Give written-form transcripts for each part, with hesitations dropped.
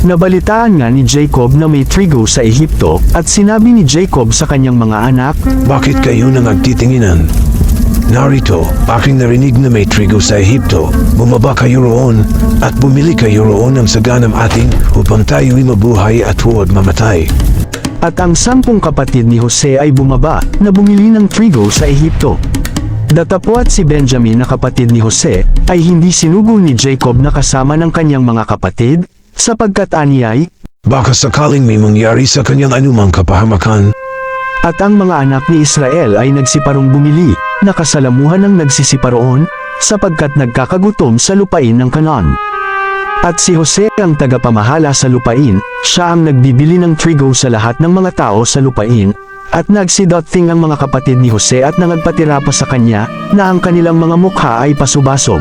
Nabalitaan nga ni Jacob na may trigo sa Ehipto, at sinabi ni Jacob sa kanyang mga anak, Bakit kayo na nagtitinginan? Narito, aking narinig na may trigo sa Ehipto. Bumaba kayo roon, at bumili kayo roon ng saganang atin upang tayo'y mabuhay at huwag mamatay. At ang 10 kapatid ni Jose ay bumaba, na bumili ng trigo sa Ehipto. Datapwat si Benjamin na kapatid ni Jose, ay hindi sinugol ni Jacob na kasama ng kanyang mga kapatid, sapagkat aniyay, Baka sakaling may mangyari sa kanyang anumang kapahamakan. at ang mga anak ni Israel ay nagsiparong bumili, nakasalamuhan ng nagsisiparoon, sapagkat nagkakagutom sa lupain ng Canaan. At si Jose ang tagapamahala sa lupain, siya ang nagbibili ng trigo sa lahat ng mga tao sa lupain, at nagsidating ang mga kapatid ni Jose at nangagpatira pa sa kanya, na ang kanilang mga mukha ay pasubasog.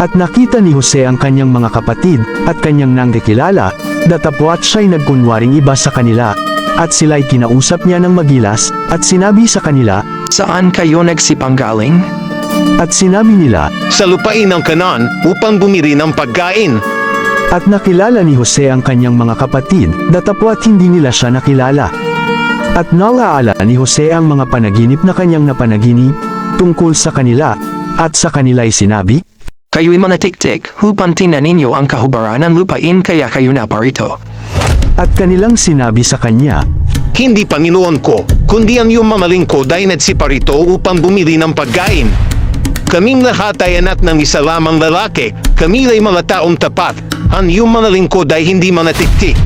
At nakita ni Jose ang kanyang mga kapatid, at kanyang nangkikilala, datapwat siya'y nagkunwaring iba sa kanila, at sila'y kinausap niya ng magilas, at sinabi sa kanila, Saan kayo nagsipanggaling? at sinabi nila, Sa lupain ng Canaan upang bumili ng pagkain. at nakilala ni Jose ang kanyang mga kapatid, datapwat hindi nila siya nakilala. At nalaala ni Jose ang mga panaginip na kanyang napanaginip, tungkol sa kanila, at sa kanila'y sinabi, Kayo'y manatiktik, upang tingnan ninyo ang kahubaran ng lupain kaya kayo naparito. at kanilang sinabi sa kanya, Hindi Panginoon ko, kundi ang iyong mamalingkod ay nagsiparito upang bumili ng pagkain. Kaming lahat ay anak ng isa lamang lalaki, kami ay mga taong tapat, ang iyong mamalingkod ay hindi manatiktik.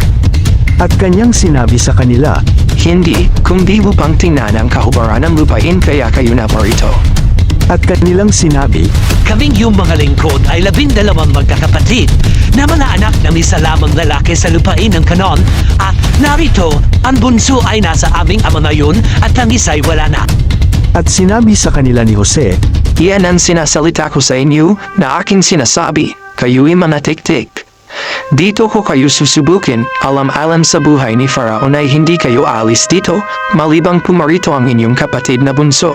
at kanyang sinabi sa kanila, Hindi, kundi upang tingnan ang kahubaran ng lupain kaya kayo naparito. at kanilang sinabi, Kaming iyong mga lingkod ay 12 magkakapatid na mga anak ng isa lamang lalaki sa lupain ng Canaan, at narito, ang bunso ay nasa aming ama ngayon at ang isa'y wala na. at sinabi sa kanila ni Jose, Iyan ang sinasalita ko sa inyo na aking sinasabi, kayo'y manatiktik. Dito ko kayo susubukin, alam-alam sa buhay ni Faraon ay hindi kayo alis dito, malibang pumarito ang inyong kapatid na bunso.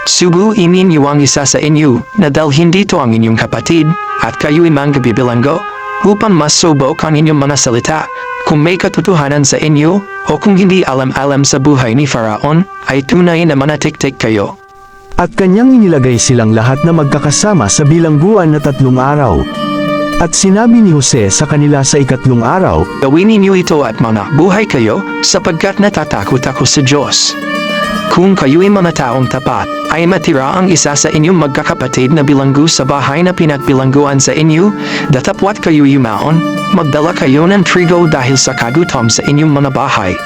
Subuin ninyo ang isa sa inyo, na dalhin dito ang inyong kapatid, at kayo'y manggabibilanggo, upang masubok ang inyong mga salita, kung may katotohanan sa inyo, o kung hindi alam-alam sa buhay ni Faraon, ay tunay na manatiktik kayo. at kanyang inilagay silang lahat na magkakasama sa bilangguan na 3 araw. At sinabi ni Jose sa kanila sa 3 araw, Gawin ninyo ito at manabuhay kayo, sapagkat natatakot ako sa Diyos. Kung kayo'y mga taong tapat, ay matira ang isa sa inyong magkakapatid na bilanggo sa bahay na pinagbilangguan sa inyo, datapwat kayo'y yumaon, magdala kayo ng trigo dahil sa kagutom sa inyong mga bahay.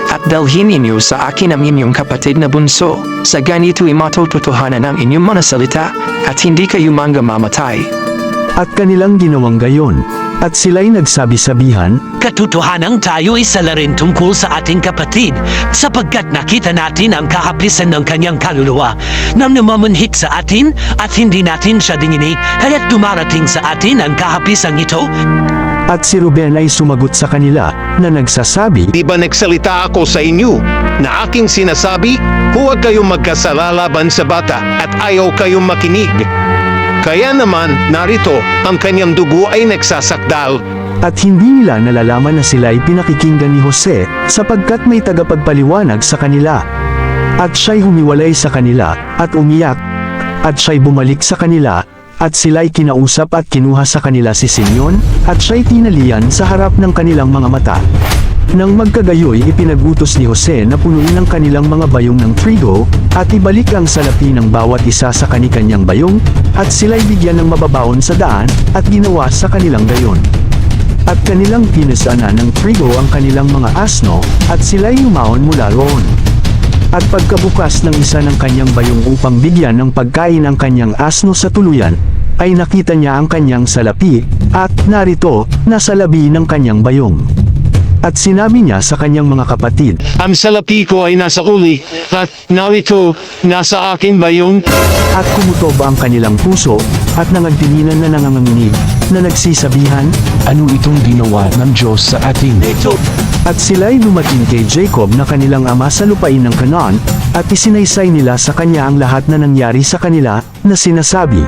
At dalhin ninyo sa akin ang inyong kapatid na bunso, sa ganito'y matututuhanan ang inyong mga salita, at hindi kayo mamatay. at kanilang ginawang gayon. At sila'y nagsabi-sabihan, Katotohanang tayo ay sala rin tungkol sa ating kapatid, sapagkat nakita natin ang kahapisan ng kanyang kaluluwa na namamanhik sa atin at hindi natin siya dinginig, kaya't dumarating sa atin ang kahapisan ito. at si Ruben ay sumagot sa kanila, na nagsasabi, Di ba nagsalita ako sa inyo na aking sinasabi, huwag kayong magkasala laban sa bata at ayaw kayong makinig. Kaya naman, narito, ang kanyang dugo ay nagsasakdal. at hindi nila nalalaman na sila ay pinakikinggan ni Jose, sapagkat may tagapagpaliwanag sa kanila. At siya'y humiwalay sa kanila, at umiyak, at siya'y bumalik sa kanila, at sila'y kinausap at kinuha sa kanila si Simeon, at siya'y tinalian sa harap ng kanilang mga mata. Nang magkagayoy ipinagutos ni Jose na punuin ang kanilang mga bayong ng trigo, at ibalik ang salapi ng bawat isa sa kani-kanyang bayong, at sila'y bigyan ng mababaon sa daan, at ginawa sa kanilang gayon. At kanilang pinasaanan ng trigo ang kanilang mga asno, at sila'y yumaon mula roon. At pagkabukas ng isa ng kanyang bayong upang bigyan ng pagkain ang kanyang asno sa tuluyan, ay nakita niya ang kanyang salapi, at narito, nasa labi ng kanyang bayong. At sinabi niya sa kanyang mga kapatid, Ang salapi ko ay nasa uli, at narito, nasa akin bayong. at kumutob ang kanilang puso, at nangagdilinan na nanganganginig, na nagsisabihan, Ano itong ginawa ng Diyos sa atin? at sila'y dumating kay Jacob na kanilang ama sa lupain ng Canaan, at isinaysay nila sa kanya ang lahat na nangyari sa kanila, na sinasabi,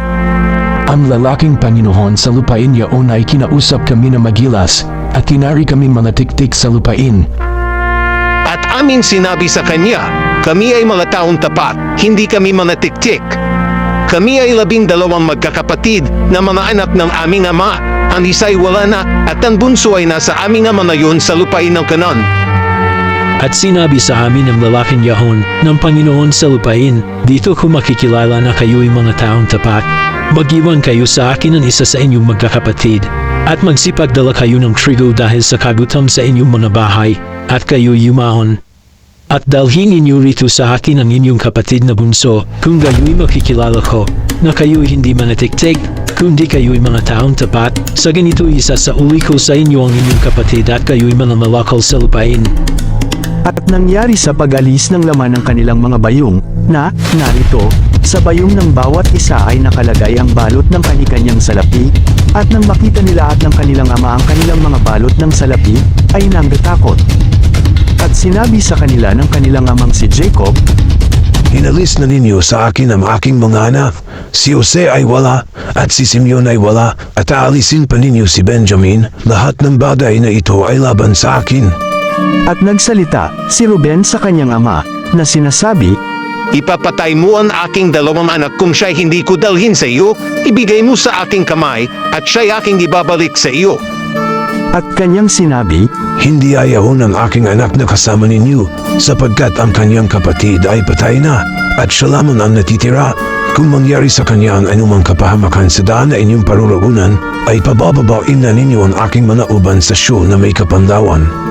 Ang lalaking Panginoon sa lupain niyaon ay kinausap kami na magilas, at kinari kami mga tiktik sa lupain. At aming sinabi sa kanya, kami ay mga taong tapat, hindi kami mga tiktik. Kami ay 12 magkakapatid na mga anak ng aming ama. Ang isa'y wala na at ang bunso ay nasa aming ama na yun sa lupain ng Kanan. At sinabi sa amin ng lalaking Yahon ng Panginoon sa lupain, dito ko makikilala na kayo'y mga taong tapat. Mag-iwan kayo sa akin ng isa sa inyong magkakapatid, at magsipagdala kayo ng trigo dahil sa kagutom sa inyong mga bahay, at kayo'y yumahon. At dalhin ninyo rito sa akin ang inyong kapatid na bunso, kung gayo'y makikilala ko, na kayo'y hindi manatiktik, kundi kayo'y mga taong tapat. Sa ganito isa sa uli ko sa inyo ang inyong kapatid at kayo'y mga malakal sa lupain. At nangyari sa pag-alis ng laman ng kanilang mga bayong, na, narito, sa bayong ng bawat isa ay nakalagay ang balot ng kani-kanyang salapi, at nang makita nila at ng kanilang ama ang kanilang mga balot ng salapi, ay nanggatakot. At sinabi sa kanila ng kanilang amang si Jacob, Hinalis na ninyo sa akin ang aking mga anak. Si Jose ay wala, at si Simeon ay wala, at aalisin pa ninyo si Benjamin. Lahat ng bagay na ito ay laban sa akin. at nagsalita si Ruben sa kanyang ama, na sinasabi, Ipapatay mo ang aking 2 anak kung siya'y hindi ko dalhin sa iyo, ibigay mo sa aking kamay, at siya'y aking ibabalik sa iyo. at kanyang sinabi, Hindi ayaw ng aking anak na kasama ninyo, sapagkat ang kanyang kapatid ay patay na, at siya lamang ang natitira. Kung mangyari sa kanya ang anumang kapahamakan sa daan na inyong paruroonan, ay pabababain na ninyo ang aking mga uban sa siyo na may kapandawan.